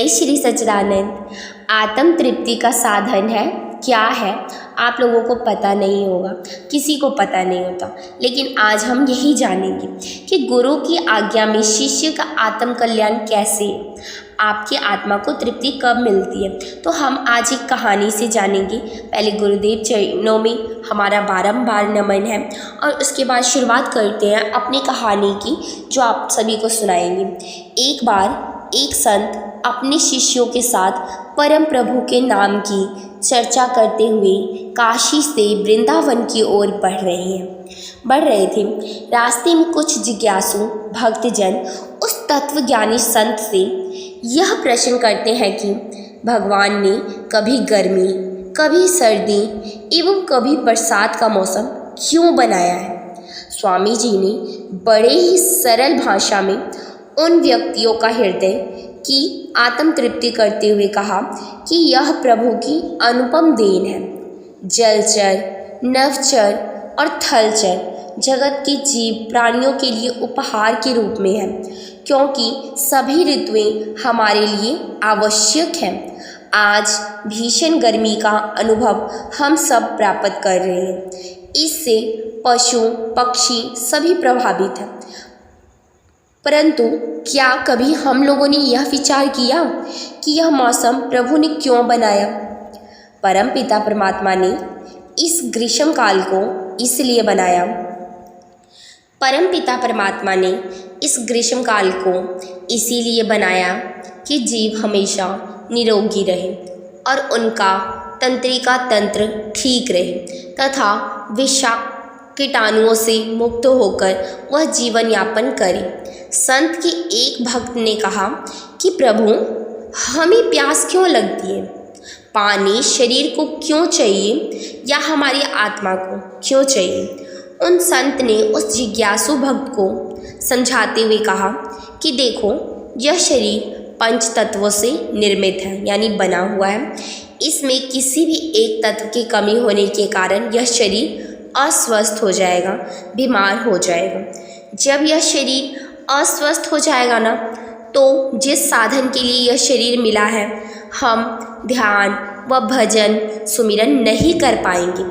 जय श्री सच्चिदानंद। आत्म तृप्ति का साधन है क्या है आप लोगों को पता नहीं होगा, किसी को पता नहीं होता, लेकिन आज हम यही जानेंगे कि गुरु की आज्ञा में शिष्य का आत्म कल्याण कैसे है, आपकी आत्मा को तृप्ति कब मिलती है। तो हम आज एक कहानी से जानेंगे। पहले गुरुदेव चरणों में हमारा बारंबार नमन है और उसके बाद शुरुआत करते हैं अपनी कहानी की, जो आप सभी को सुनाएंगे। एक बार एक संत अपने शिष्यों के साथ परम प्रभु के नाम की चर्चा करते हुए काशी से वृंदावन की ओर बढ़ रहे थे। रास्ते में कुछ जिज्ञासु भक्तजन उस तत्वज्ञानी संत से यह प्रश्न करते हैं कि भगवान ने कभी गर्मी, कभी सर्दी एवं कभी बरसात का मौसम क्यों बनाया है। स्वामी जी ने बड़े ही सरल भाषा में उन व्यक्तियों का हृदय की आत्म तृप्ति करते हुए कहा कि यह प्रभु की अनुपम देन है। जलचर, नभचर और थलचर जगत के जीव प्राणियों के लिए उपहार के रूप में है, क्योंकि सभी ऋतुएं हमारे लिए आवश्यक हैं। आज भीषण गर्मी का अनुभव हम सब प्राप्त कर रहे हैं। इससे पशु पक्षी सभी प्रभावित हैं। परंतु क्या कभी हम लोगों ने यह विचार किया कि यह मौसम प्रभु ने क्यों बनाया। परम पिता परमात्मा ने इस ग्रीष्म काल को इसलिए बनाया। परम पिता परमात्मा ने इस ग्रीष्म काल को इसीलिए बनाया कि जीव हमेशा निरोगी रहे और उनका तंत्रिका तंत्र ठीक रहे तथा विषाक्त कीटाणुओं से मुक्त होकर वह जीवन यापन करे। संत के एक भक्त ने कहा कि प्रभु, हमें प्यास क्यों लगती है, पानी शरीर को क्यों चाहिए या हमारी आत्मा को क्यों चाहिए। उन संत ने उस जिज्ञासु भक्त को समझाते हुए कहा कि देखो, यह शरीर पंच तत्वों से निर्मित है, यानी बना हुआ है। इसमें किसी भी एक तत्व की कमी होने के कारण यह शरीर अस्वस्थ हो जाएगा, बीमार हो जाएगा। जब यह शरीर अस्वस्थ हो जाएगा ना, तो जिस साधन के लिए यह शरीर मिला है, हम ध्यान व भजन सुमिरन नहीं कर पाएंगे।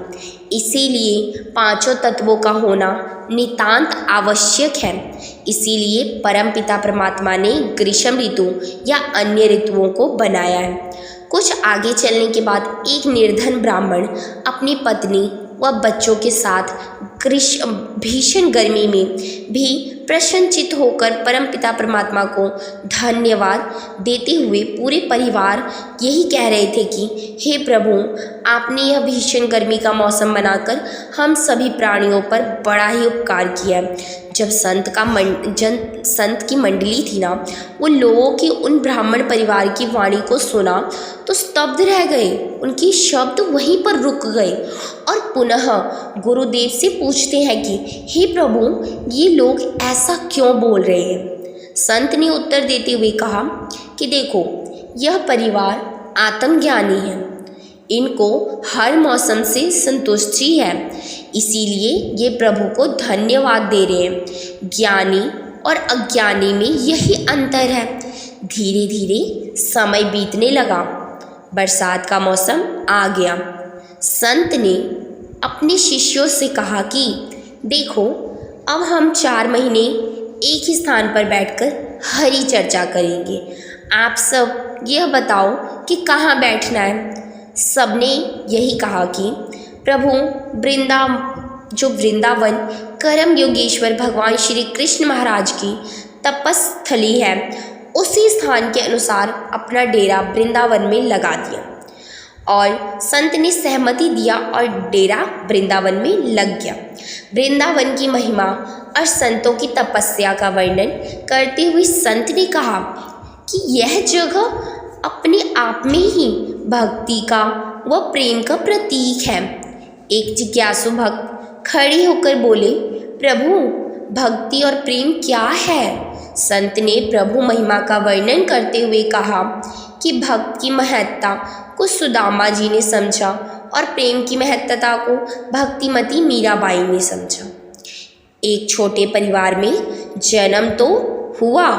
इसीलिए पांचों तत्वों का होना नितांत आवश्यक है। इसीलिए परमपिता परमात्मा ने ग्रीष्म ऋतु या अन्य ऋतुओं को बनाया है। कुछ आगे चलने के बाद एक निर्धन ब्राह्मण अपनी पत्नी व बच्चों के साथ भीषण गर्मी में भी प्रसन्नचित होकर परमपिता परमात्मा को धन्यवाद देते हुए पूरे परिवार यही कह रहे थे कि हे प्रभु, आपने यह भीषण गर्मी का मौसम बनाकर हम सभी प्राणियों पर बड़ा ही उपकार किया। जब संत की मंडली थी ना, वो लोगों की उन ब्राह्मण परिवार की वाणी को सुना तो स्तब्ध रह गए। उनकी शब्द वहीं पर रुक गए और पुनः गुरुदेव से पूछते हैं कि हे प्रभु, ये लोग ऐसा क्यों बोल रहे हैं। संत ने उत्तर देते हुए कहा कि देखो, यह परिवार आत्मज्ञानी है, इनको हर मौसम से संतुष्टि है, इसीलिए ये प्रभु को धन्यवाद दे रहे हैं। ज्ञानी और अज्ञानी में यही अंतर है। धीरे धीरे समय बीतने लगा, बरसात का मौसम आ गया। संत ने अपने शिष्यों से कहा कि देखो, अब हम 4 महीने एक ही स्थान पर बैठकर हरि चर्चा करेंगे। आप सब यह बताओ कि कहाँ बैठना है। सबने यही कहा कि प्रभु, वृंदावन कर्म योगेश्वर भगवान श्री कृष्ण महाराज की तपस्थली है, उसी स्थान के अनुसार अपना डेरा वृंदावन में लगा दिया। और संत ने सहमति दिया और डेरा वृंदावन में लग गया। वृंदावन की महिमा और संतों की तपस्या का वर्णन करते हुए संत ने कहा कि यह जगह अपने आप में ही भक्ति का व प्रेम का प्रतीक है। एक जिज्ञासु भक्त खड़े होकर बोले, प्रभु, भक्ति और प्रेम क्या है। संत ने प्रभु महिमा का वर्णन करते हुए कहा कि भक्त की महत्ता को सुदामा जी ने समझा और प्रेम की महत्ता को भक्तिमती मीराबाई ने समझा। एक छोटे परिवार में जन्म तो हुआ,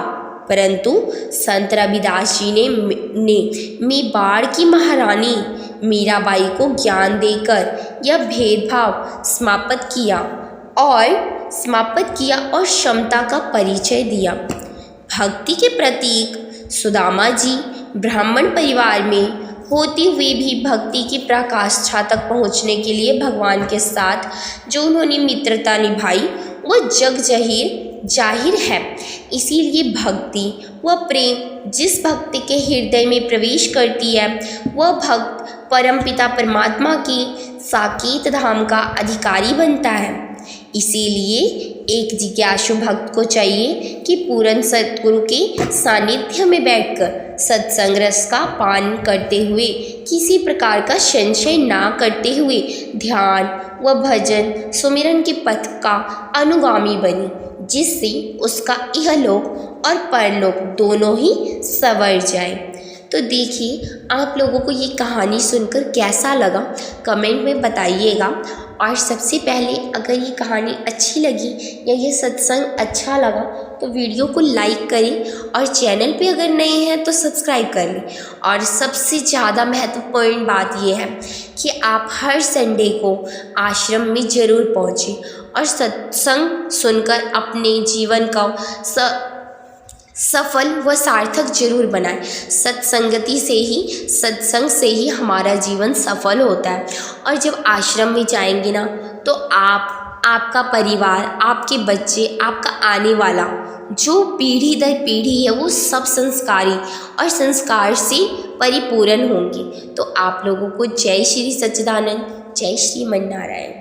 परंतु संत रविदास जी ने मेवाड़ की महारानी मीराबाई को ज्ञान देकर यह भेदभाव समाप्त किया और क्षमता का परिचय दिया। भक्ति के प्रतीक सुदामा जी ब्राह्मण परिवार में होते हुए भी भक्ति की पराकाष्ठा तक पहुंचने के लिए भगवान के साथ जो उन्होंने मित्रता निभाई वह जग जाहिर है। इसीलिए भक्ति वह प्रेम जिस भक्त के हृदय में प्रवेश करती है वह भक्त परमपिता परमात्मा के साकेत धाम का अधिकारी बनता है। इसीलिए एक जिज्ञासु भक्त को चाहिए कि पूर्ण सद्गुरु के सानिध्य में बैठकर सत्संग रस का पान करते हुए किसी प्रकार का संशय ना करते हुए ध्यान व भजन सुमिरन के पथ का अनुगामी बने, जिससे उसका इहलोक और परलोक दोनों ही संवर जाए। तो देखिए आप लोगों को ये कहानी सुनकर कैसा लगा कमेंट में बताइएगा। और सबसे पहले अगर ये कहानी अच्छी लगी या ये सत्संग अच्छा लगा तो वीडियो को लाइक करें और चैनल पे अगर नए हैं तो सब्सक्राइब कर लें। और सबसे ज़्यादा महत्वपूर्ण बात ये है कि आप हर संडे को आश्रम में ज़रूर पहुँचें और सत्संग सुनकर अपने जीवन का सफल व सार्थक जरूर बनाएं। सत्संग से ही हमारा जीवन सफल होता है। और जब आश्रम में जाएंगे ना तो आपका परिवार, आपके बच्चे, आपका आने वाला जो पीढ़ी दर पीढ़ी है वो सब संस्कारी और संस्कार से परिपूर्ण होंगे। तो आप लोगों को जय श्री सच्चिदानंद, जय श्री मन नारायण।